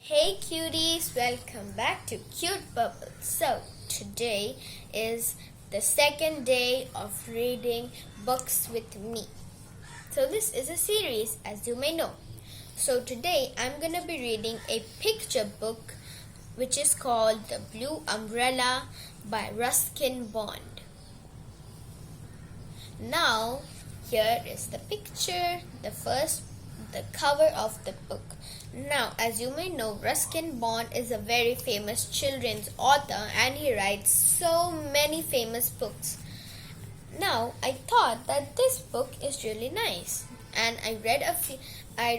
Hey cuties, welcome back to Cute Bubble. So, today is the second day of reading books with me. So, this is a series, as you may know. So, today I'm going to be reading a picture book which is called The Blue Umbrella by Ruskin Bond. Now, here is the picture, the cover of the book. Now, as you may know, Ruskin Bond is a very famous children's author and he writes so many famous books. Now, I thought that this book is really nice, and I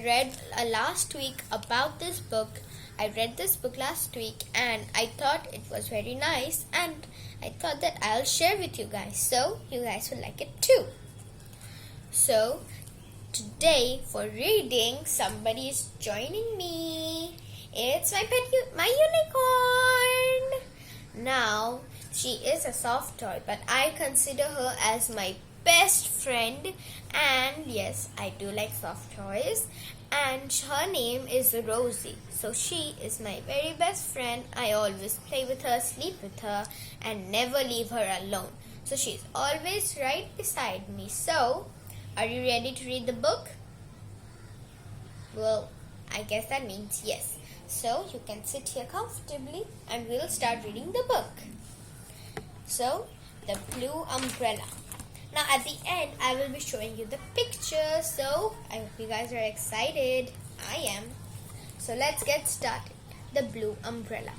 read last week about this book. I read this book last week and I thought it was very nice, and I thought that I'll share with you guys so you guys will like it too. So, today for reading, somebody is joining me. It's my unicorn. Now, she is a soft toy, but I consider her as my best friend. And yes, I do like soft toys. And her name is Rosie. So she is my very best friend. I always play with her, sleep with her, and never leave her alone. So she's always right beside me. So, are you ready to read the book? Well, I guess that means yes. So you can sit here comfortably and we'll start reading the book. So, The Blue Umbrella. Now at the end, I will be showing you the picture. So, I hope you guys are excited. I am. So let's get started. The Blue Umbrella.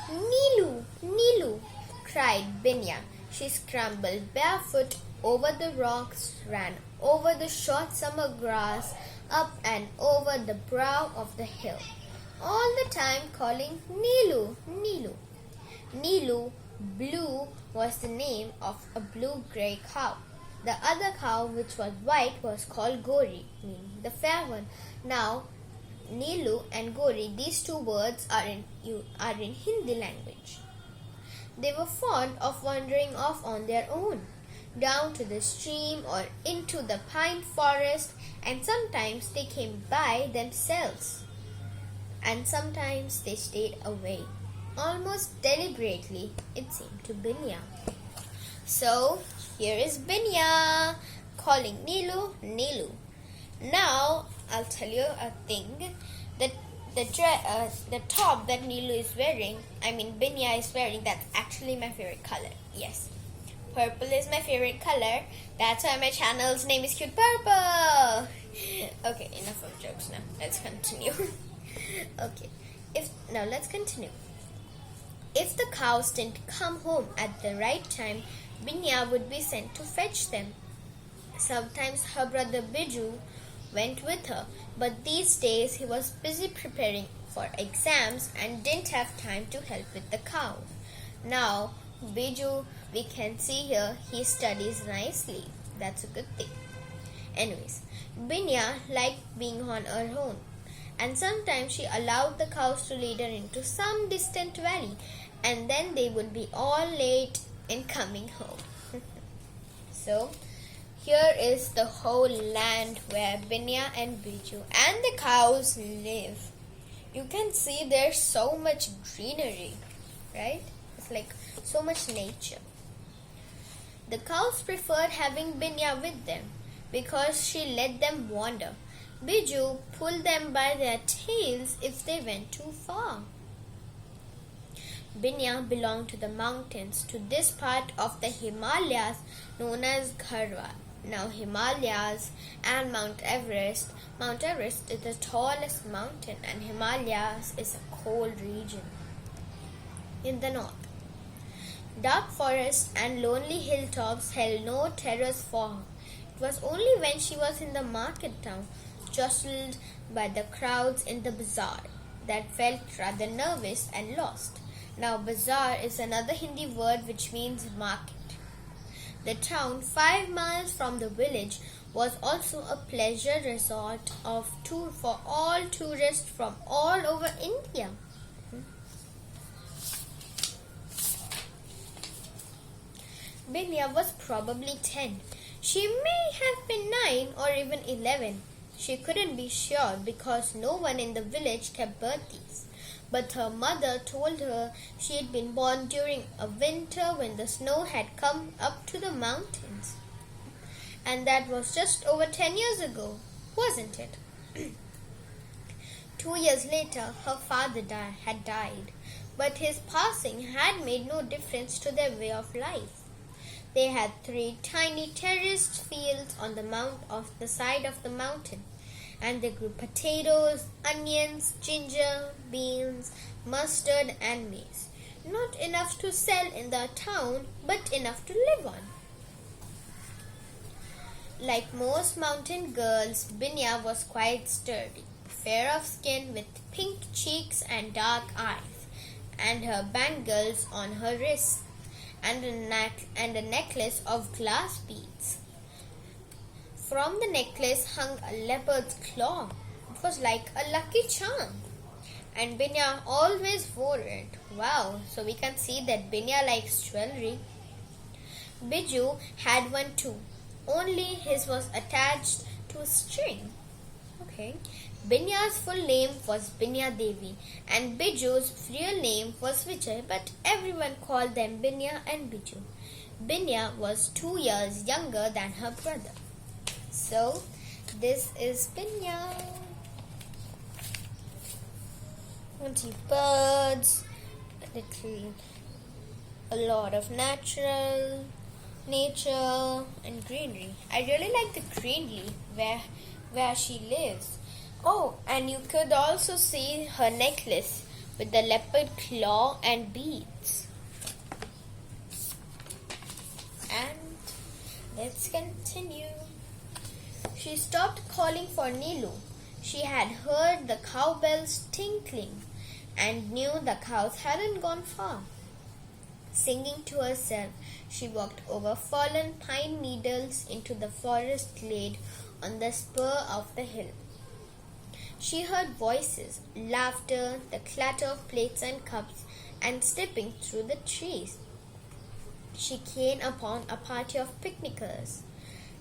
Neelu, Neelu, cried Binya. She scrambled barefoot over the rocks, ran over the short summer grass, up and over the brow of the hill, all the time calling Neelu, Neelu. Neelu, Blue, was the name of a blue-grey cow. The other cow, which was white, was called Gori, meaning the fair one. Now, Neelu and Gori, these two words are in Hindi language. They were fond of wandering off on their own, down to the stream or into the pine forest, and sometimes they came by themselves, and sometimes they stayed away, almost deliberately, it seemed to Binya. So, here is Binya calling Neelu, Neelu. Now, I'll tell you a thing, that the top that Binya is wearing, that's actually my favorite color. Yes, purple is my favorite color. That's why my channel's name is Cute Purple. Okay, enough of jokes now. Let's continue. Okay, now let's continue. If the cows didn't come home at the right time, Binya would be sent to fetch them. Sometimes her brother Biju went with her, but these days he was busy preparing for exams and didn't have time to help with the cows. Now, Biju, we can see here, he studies nicely. That's a good thing. Anyways, Binya liked being on her own, and sometimes she allowed the cows to lead her into some distant valley, and then they would be all late in coming home. So, here is the whole land where Binya and Biju and the cows live. You can see there's so much greenery, right? It's like so much nature. The cows preferred having Binya with them because she let them wander. Biju pulled them by their tails if they went too far. Binya belonged to the mountains, to this part of the Himalayas known as Garhwal. Now, Himalayas and Mount Everest is the tallest mountain, and Himalayas is a cold region in the north. Dark forests and lonely hilltops held no terrors for her. It was only when she was in the market town, jostled by the crowds in the bazaar, that felt rather nervous and lost. Now, bazaar is another Hindi word which means market. The town, 5 miles from the village, was also a pleasure resort for all tourists from all over India. Binya was probably 10. She may have been 9 or even 11. She couldn't be sure because no one in the village kept birthdays. But her mother told her she had been born during a winter when the snow had come up to the mountains. And that was just over 10 years ago, wasn't it? 2 years later, her father had died, but his passing had made no difference to their way of life. They had 3 tiny terraced fields on the side of the mountain, and they grew potatoes, onions, ginger, beans, mustard, and maize. Not enough to sell in the town, but enough to live on. Like most mountain girls, Binya was quite sturdy, fair of skin with pink cheeks and dark eyes, and her bangles on her wrists, and a necklace of glass beads. From the necklace hung a leopard's claw. It was like a lucky charm. And Binya always wore it. Wow, so we can see that Binya likes jewelry. Biju had one too, only his was attached to a string. Okay. Binya's full name was Binya Devi and Biju's real name was Vijay, but everyone called them Binya and Biju. Binya was 2 years younger than her brother. So, this is Binya. You see birds, a lot of nature and greenery. I really like the greenery where she lives. Oh, and you could also see her necklace with the leopard claw and beads. And let's continue. She stopped calling for Nilu. She had heard the cowbells tinkling and knew the cows hadn't gone far. Singing to herself, she walked over fallen pine needles into the forest glade on the spur of the hill. She heard voices, laughter, the clatter of plates and cups, and stepping through the trees. She came upon a party of picnickers.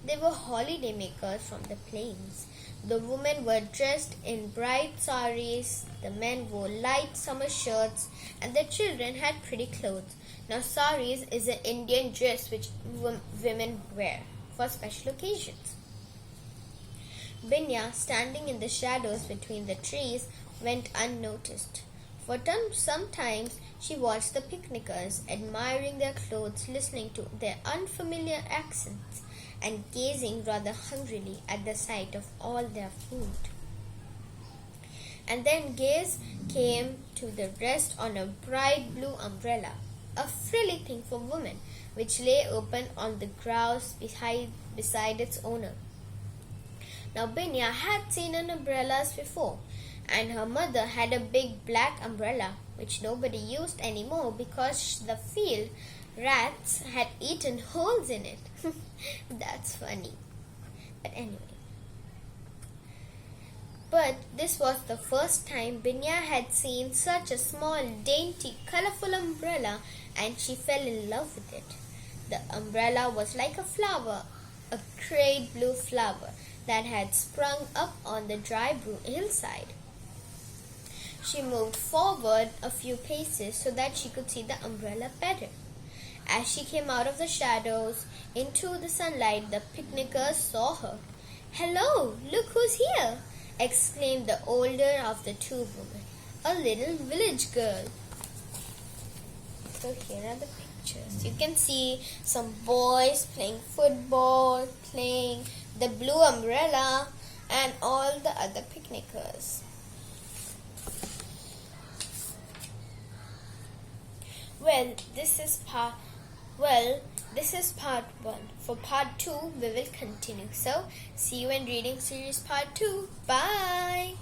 They were holiday makers from the plains. The women were dressed in bright saris, the men wore light summer shirts, and the children had pretty clothes. Now, saris is an Indian dress which women wear for special occasions. Binya, standing in the shadows between the trees, went unnoticed. For sometimes she watched the picnickers, admiring their clothes, listening to their unfamiliar accents, and gazing rather hungrily at the sight of all their food. And then gaze came to the rest on a bright blue umbrella, a frilly thing for women, which lay open on the grass beside its owner. Now Binya had seen umbrellas before, and her mother had a big black umbrella, which nobody used anymore because the field rats had eaten holes in it. That's funny. But anyway. But this was the first time Binya had seen such a small, dainty, colorful umbrella, and she fell in love with it. The umbrella was like a flower, a great blue flower that had sprung up on the dry hillside. She moved forward a few paces so that she could see the umbrella better. As she came out of the shadows into the sunlight, the picnickers saw her. "Hello, look who's here!" exclaimed the older of the two women, a little village girl. So here are the pictures. You can see some boys playing football, playing the blue umbrella, and all the other picnickers. This is part 1. For part 2, we will continue. So, see you in Reading Series part 2. Bye!